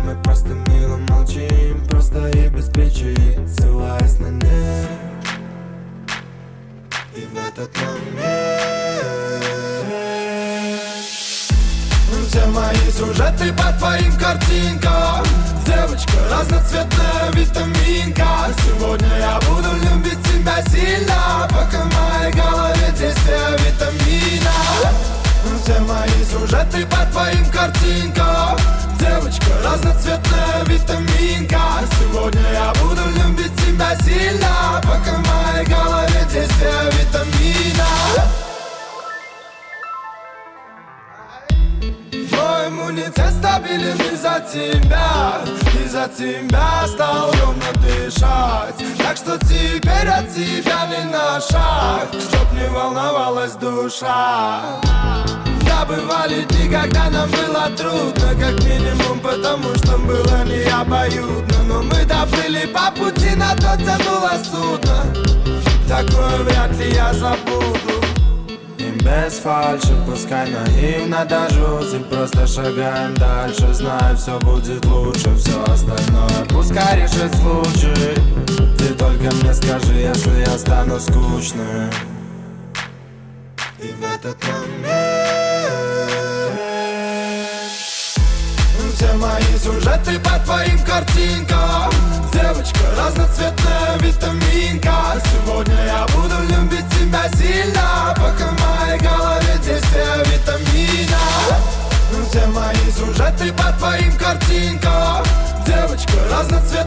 мы просто мило молчим, просто и без причин, ссылаясь на них. И в этот момент все мои сюжеты по твоим картинкам. Девочка разноцветная витаминка. Сегодня я буду любить тебя сильно, пока в моей голове действие витамина. Все мои сюжеты по твоим картинкам. Девочка разноцветная витаминка. Сегодня я буду любить тебя сильно, пока в моей голове действие витамина. Мой иммунитет стабилен из-за тебя. Из-за тебя стал ровно дышать. Так что теперь от тебя не на шаг, чтоб не волновалась душа. Да, бывали дни, когда нам было трудно, как минимум потому, что было не обоюдно. Но мы доплыли по пути, на то тянуло судно. Такое вряд ли я забуду. И без фальши, пускай наивно до жути, просто шагаем дальше, знаю, все будет лучше. Все остальное пускай решит случай. Ты только мне скажи, если я стану скучным. И в этот момент все мои сюжеты по твоим картинкам. Девочка разноцветная витаминка. Сегодня я буду любить тебя сильно, пока в моей голове действие витамина. Все мои сюжеты по твоим картинкам. Девочка разноцветная